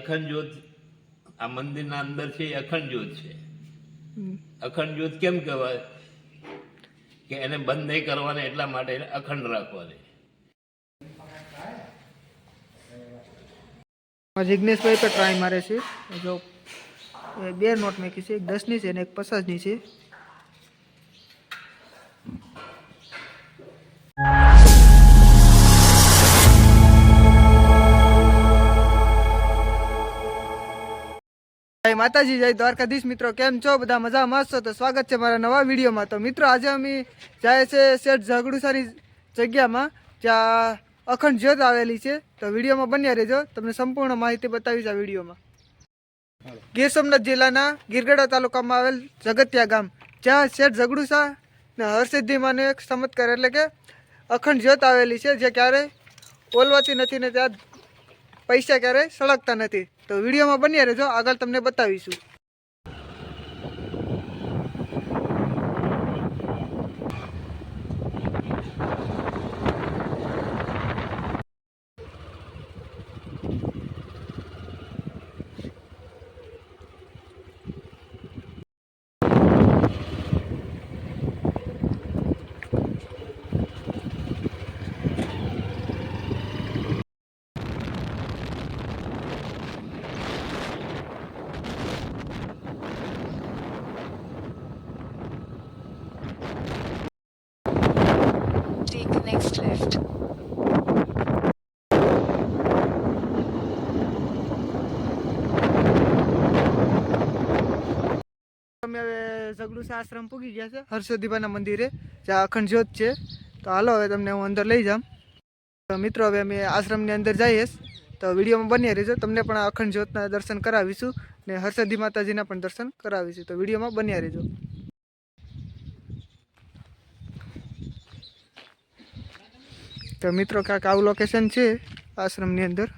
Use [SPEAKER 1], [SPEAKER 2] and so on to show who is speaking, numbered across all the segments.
[SPEAKER 1] અખંડ જ્યોત આ મંદિરના અંદર છે એ અખંડ જ્યોત છે. અખંડ જ્યોત કેમ કહેવાય કે એને બંધ નહીં કરવાની, એટલા માટે એને અખંડ રાખવાની.
[SPEAKER 2] જિગ્નેશભાઈ તો ટ્રાય મારે છે. જો બે નોટ મેકી છે, એક 10ની છે અને એક 50ની છે. જય માતાજી, જય દ્વારકાધીશ. મિત્રો કેમ છો? બધા મજામાં છો? તો સ્વાગત છે મારા નવા વિડીયોમાં. તો મિત્રો આજે અમે જાય છે શેઠ ઝઘડુસાની જગ્યામાં, જ્યાં અખંડ જ્યોત આવેલી છે. તો વિડીયોમાં બન્યા રહેજો, તમને સંપૂર્ણ માહિતી બતાવીશ આ વિડીયોમાં. ગીર સોમનાથ જિલ્લાના ગીરગઢડા તાલુકામાં આવેલ જગતિયા ગામ, જ્યાં શેઠ ઝઘડુસા ને હરસિદ્ધિમાંનો એક ચમત્કાર એટલે કે અખંડ જ્યોત આવેલી છે, જે ક્યારેય ઓલવાતી નથી ને ત્યાં પૈસા ક્યારેય સળગતા નથી. તો વિડીયોમાં બન્યા રહેજો, આગળ તમને બતાવીશું.
[SPEAKER 3] Take the next left.
[SPEAKER 2] અમે હવે ઝઘડુસા આશ્રમ પૂગી ગયા છે, હર્ષદીબાના મંદિરે, જ્યાં અખંડ જ્યોત છે. તો હાલો હવે તમને હું અંદર લઈ જામ. તો મિત્રો હવે અમે આશ્રમની અંદર જઈએ, તો વિડીયોમાં બન્યા રહેજો. તમને પણ આ અખંડ જ્યોતના દર્શન કરાવીશું ને હર્ષદી માતાજીના પણ દર્શન કરાવીશું. તો વિડીયોમાં બન્યા રહેજો. તો મિત્રો કાંઈક આવું લોકેશન છે આશ્રમની અંદર.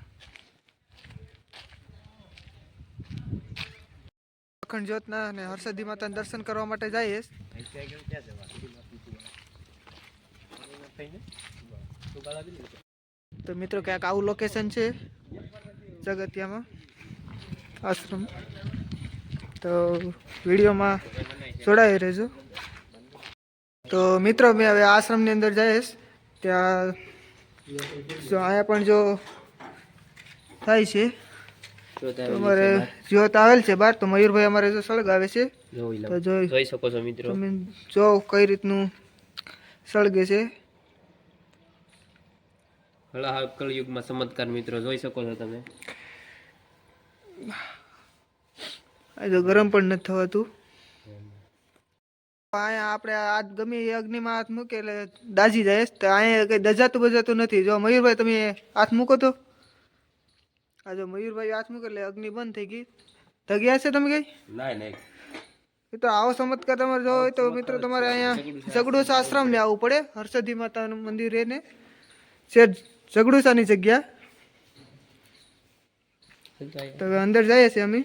[SPEAKER 2] અખંડ જ્યોતના અને હર્ષદી માતાના દર્શન કરવા માટે જઈએ. તો મિત્રો ક્યાંક આવું લોકેશન છે જગતિયામાં આશ્રમ. તો વિડીયોમાં જોડાઈ રહેજો. તો મિત્રો મેં હવે આશ્રમની અંદર જઈશ, ત્યાં જો અહીંયા પણ જો થાય છે, તો અમારે જ્યોત આવેલ છે બહાર. તો મયુરભાઈ અમારે જો સળગાવે છે, તો જોઈ શકો છો મિત્રો. તમે જો કઈ રીતનું સળગે છે.
[SPEAKER 4] હળાહળ કળયુગમાં ચમત્કાર મિત્રો જોઈ શકો છો તમે.
[SPEAKER 2] આ જો ગરમ પણ નથી થવાતું. અહીંયા આપણે આ ગમે એ અગ્નિમાં હાથ મૂકે એટલે દાજી જાય. તો અહીંયા કઈ દજાતું બજાતું નથી. જો મયુરભાઈ તમે હાથ મૂકો તો, આ જો મયુરભાઈ હાથ મૂકે એટલે અગ્નિ બંધ થઈ ગઈ. ધગ્યા છે તમે કઈ?
[SPEAKER 4] નહીં.
[SPEAKER 2] તો આવો ચમત્કાર તમારે જો હોય તો મિત્રો તમારે અહીંયા ઝઘડુસા આશ્રમ ને આવવું પડે. હર્ષદી માતાનું મંદિર એને શેઠ ઝઘડુસાની જગ્યા. તો હવે અંદર જઈએ છીએ અમે.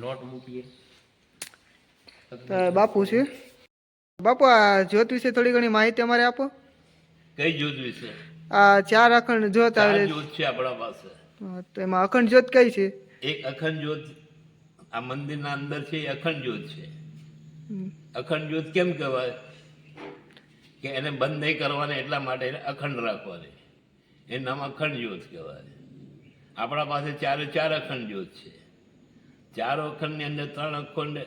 [SPEAKER 4] નોટ મૂકીએ.
[SPEAKER 2] બાપુ છે. બાપુ આ જ્યોત વિશે થોડી ઘણી માહિતી અમારે આપો.
[SPEAKER 1] કઈ જ્યોત વિશે?
[SPEAKER 2] આ 4 અખંડ જ્યોત
[SPEAKER 1] ચાર
[SPEAKER 2] આવેલી
[SPEAKER 1] જ્યોત છે આપણા પાસે.
[SPEAKER 2] તો એમાં અખંડ જ્યોત કઈ છે?
[SPEAKER 1] એક અખંડ જ્યોત આ મંદિરના અંદર છે એ અખંડ જ્યોત છે. અખંડ જ્યોત કેમ કહેવાય કે એને બંધ નહીં કરવાની, એટલા માટે એને અખંડ રાખવાની. એનું નામ અખંડ જ્યોત કહેવાય. આપણા પાસે 4 અખંડ જ્યોત છે. 4 અખંડની અંદર 3 અખંડ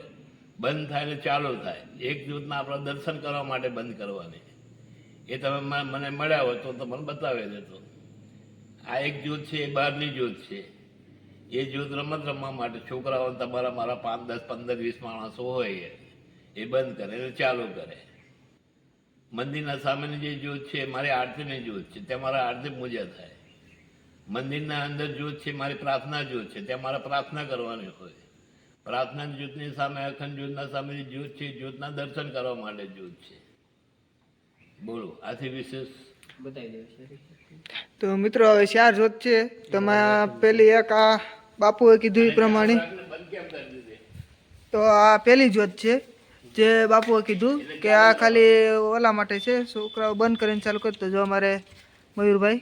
[SPEAKER 1] બંધ થાય ને ચાલુ થાય. એક જ્યોતના આપણા દર્શન કરવા માટે બંધ કરવાની. એ તમે મને મળ્યા હોય તો તમને બતાવી દેતો. આ એક જ્યોત છે એ બહારની જ્યોત છે. એ જ્યોત રમત રમવા માટે છોકરાઓ તમારા મારા 5, 10, 15, 20 માણસો હોય એ બંધ કરે એટલે ચાલુ કરે. મંદિરના સામેની જે જ્યોત છે એ મારી આરતીની જ્યોત છે, ત્યાં મારા આરતી પૂજા થાય. મંદિરના અંદર જ્યોત છે મારી પ્રાર્થના જ્યોત છે, ત્યાં મારે પ્રાર્થના કરવાની હોય. પ્રાર્થના જ્યોતની સામે અખંડ જ્યોતના સામેની જ્યોત છે, જ્યોતના દર્શન કરવા માટે જ્યોત છે. બોલો આથી વિશેષ
[SPEAKER 4] બતાવી દેશે.
[SPEAKER 2] તો મિત્રો હવે 4 જ્યોત છે. તમે પેલી એક આ બાપુએ કીધું એ પ્રમાણે, તો આ પેલી જ્યોત છે જે બાપુએ કીધું કે આ ખાલી ઓલા માટે છે, છોકરાઓ બંધ કરીને ચાલુ કરતો. જો અમારે મયુરભાઈ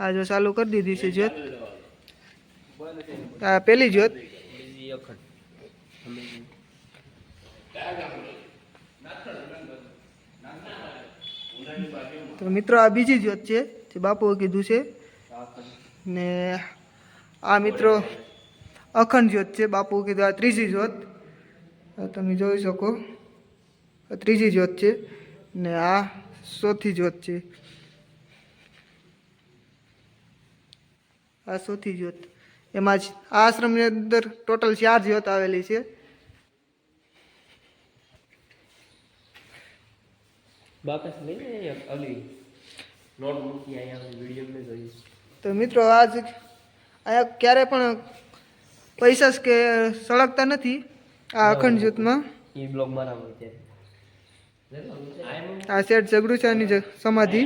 [SPEAKER 2] આ જો ચાલુ કરી દીધી છે જ્યોત. આ પેલી જ્યોત.
[SPEAKER 4] બીજી અખંડ.
[SPEAKER 2] તો મિત્રો આ બીજી જ્યોત છે જે બાપુએ કીધું છે. ને આ મિત્રો અખંડ જ્યોત છે, બાપુએ કીધું આ ત્રીજી જ્યોત. તમે જોઈ શકો આ ત્રીજી જ્યોત છે ને આ ચોથી જ્યોત છે. આ ચોથી જ્યોત. એમાં જ આ આશ્રમની અંદર ટોટલ 4 જ્યોત આવેલી છે.
[SPEAKER 4] બાકસ લઈને અલી નોટ મૂકી અહીંયા વિડીયો મેં જોઈ.
[SPEAKER 2] તો મિત્રો આજ અહીંયા ક્યારે પણ પૈસા કે સળગતા નથી આ અખંડ જ્યોતમાં.
[SPEAKER 4] એ બ્લોગ મારામાં છે.
[SPEAKER 2] આ શેઠ ઝઘડુસાની સમાધિ.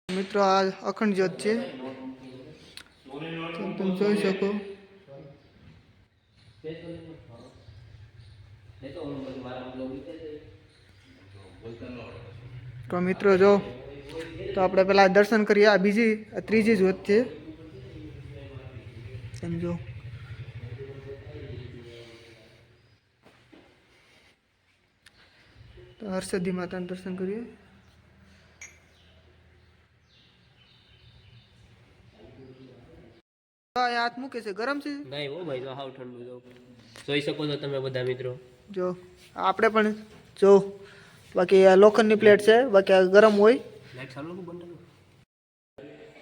[SPEAKER 2] મિત્રો આ અખંડ જ્યોત છે, તમે જોઈ શકો. તો મિત્રો જો તો આપણે પેલા દર્શન કરીએ. આ બીજી આ ત્રીજી જ્યોત છે, સમજો. તો હર્ષદી માતાનું દર્શન કરીએ. અહીંયા હાથ મૂકે છે, ગરમ છે.
[SPEAKER 4] નહીં હો ભાઈ, જો હાવ ઠંડુ જો જોઈ શકો છો તમે બધા મિત્રો.
[SPEAKER 2] જો આપણે પણ જો બાકી આ લોખંડની પ્લેટ છે, બાકી આ ગરમ હોય.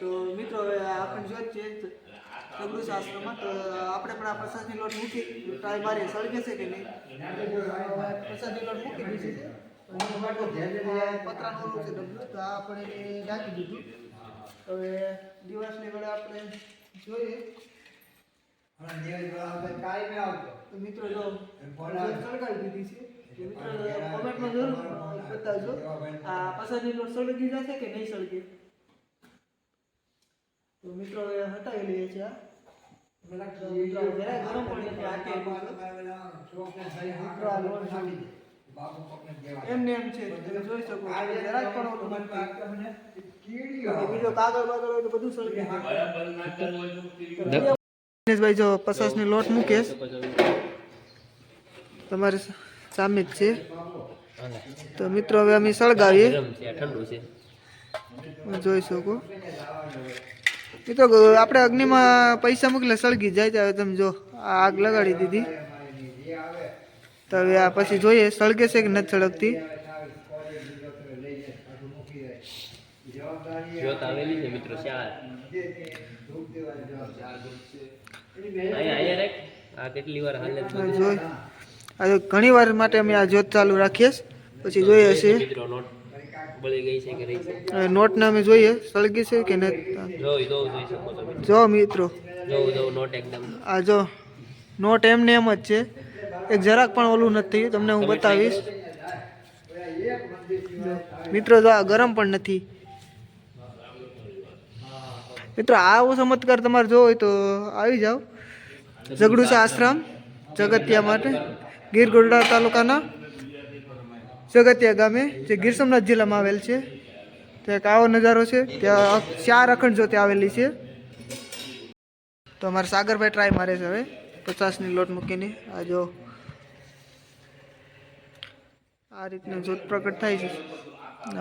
[SPEAKER 2] તો મિત્રો હવે આ અખંડ જ્યોત છે ઝઘડુસ આશ્રમમાં. તો આપણે પણ આ પ્રસાદની લોટ મૂકી ટ્રાય મારીએ સળગે છે કે નહીં. પ્રસાદની લોટ મૂકી દીધી છે. પતરાનું ઓલું છે ડબલું, તો આ આપણે એને નાખી દીધું. હવે દિવસની વેળે આપણે જોઈએ. તો મિત્રો જો સળગાવી દીધી છે. કોમેન્ટમાં જરૂર બતાવજો આ પ્રસાદની લોટ સળગી જશે કે નહીં સળગે. તો મિત્રો હવે હટાવી લઈએ છીએ. ગરમ પાણી એમને એમ છે, તમે જોઈ શકો. જરાક પણ ઓલું નથી. બીજો કાગળ બાગળ હોય તો બધું સળગી જાય. દિનેશભાઈ જો 50 ની લોટ મૂકે તમારે સામે જ છે. તો મિત્રો હવે અમે સળગાવીએ.
[SPEAKER 4] ઠંડુ છે
[SPEAKER 2] જોઈ શકો. મિત્રો આપણે અગ્નિમાં પૈસા મૂકીને સળગી જાય. હવે તમે જો આ આગ લગાડી દીધી. તો હવે આ પછી જોઈએ સળગે છે કે નથી સળગતી.
[SPEAKER 4] જ્યોત આવેલી છે મિત્રો 4. અહીંયા રાખ. આ કેટલી વાર હાલે
[SPEAKER 2] જોઈ આ ઘણી વાર માટે અમે આ જ્યોત ચાલુ રાખીએ પછી જોઈએ છે
[SPEAKER 4] મિત્રો. નોટ બળી ગઈ છે કે રહી છે.
[SPEAKER 2] નોટને અમે જોઈએ સળગી છે કે નથી.
[SPEAKER 4] જોઈ શકો છો મિત્રો.
[SPEAKER 2] જો મિત્રો
[SPEAKER 4] જો નોટ એકદમ
[SPEAKER 2] આ જો નોટ એમને એમ જ છે, એક જરાક પણ ઓલું નથી. તમને હું બતાવીશ મિત્રો. જો આ ગરમ પણ નથી. મિત્રો આવો ચમત્કાર તમારે જોવો હોય તો આવી જાઓ ઝઘડુસા આશ્રમ જગતિયા માટે, ગીર ગોરડા તાલુકાના જગતિયા ગામે, જે ગીર સોમનાથ જિલ્લામાં આવેલ છે. તો એક આવો નજારો છે. ત્યાં 4 અખંડ જ્યોતિ આવેલી છે. તો અમારા સાગરભાઈ ટ્રાય મારે છે હવે 50 ની લોટ મૂકીને. આ જો આ રીતનું જ્યોત પ્રગટ થાય છે.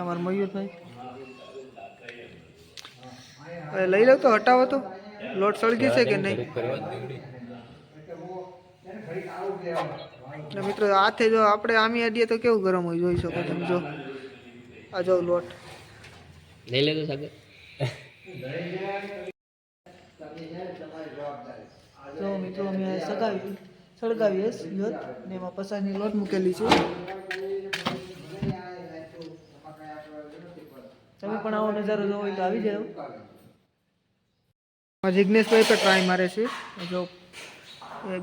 [SPEAKER 2] અમારા મયુરભાઈ હવે લઈ લો તો હટાવો તો લોટ સળગી છે કે નહીં. મિત્રો હાથે જો આપણે આમી અડીએ તો કેવું ગરમ હોય જોઈ શકો તમે. જો આ જો લોટ
[SPEAKER 4] લઈ લે તો સાગર.
[SPEAKER 2] જો મિત્રો અમે સળગાવીએ જ્યોત ને એમાં 50 ની લોટ મૂકેલી છે. તમે પણ આવો નજારો જોવો હોય તો આવી જાઓ. જિગ્નેશભાઈ પણ ટ્રાય મારે છે. જો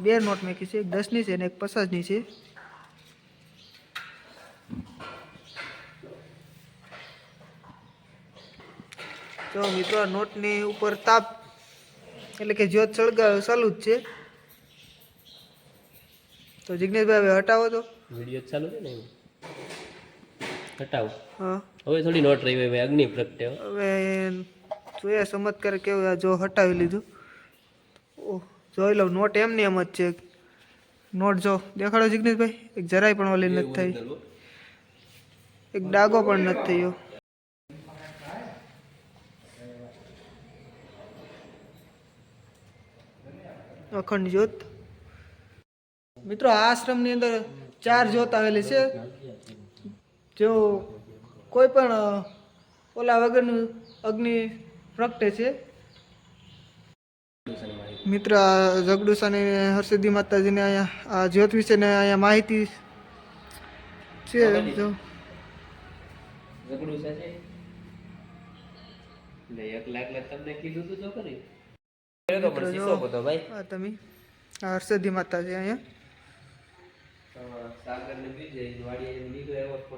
[SPEAKER 2] 2 નોટ મેકી છે, એક 10 ની છે અને એક 50 ની છે. તો મિત્રો નોટની ઉપર તાપ એટલે કે જ્યોત ચાલુ જ છે. તો જિગ્નેશભાઈ હવે હટાવો તો.
[SPEAKER 4] વિડિયો ચાલુ છે ને. હટાવ
[SPEAKER 2] હા
[SPEAKER 4] હવે થોડી નોટ રહી હોય અગ્નિ પ્રગટે હો.
[SPEAKER 2] હવે જોઈએ ચમત્કાર કેવું આ જો હટાવી લીધું ઓહ જોઈ લઉં નોટ એમની એમ જ છે નોટ જો દેખાડો જિગ્નેશભાઈ એક જરાય પણ ઓલી નથી થઈ એક ડાઘો પણ નથી થયો અખંડ જ્યોત મિત્રો આ આશ્રમની અંદર 4 જ્યોત આવેલી છે જો કોઈ પણ ઓલા વગરનું અગ્નિ પ્રગટે છે મિત્ર આ જગડુસાની હરસિદ્ધિ માતાજીને અહીંયા આ જ્યોત વિશેને અહીંયા માહિતી છે જો
[SPEAKER 4] ઝઘડું છે ને 1 લાખ તમને કીધું તું તો કરી તો પણ શીશો બધો ભાઈ
[SPEAKER 2] આ તમે આ હરસિદ્ધિ માતાજી અહીંયા
[SPEAKER 4] સાગર ને બીજે વાડી નીકળે એવો પણ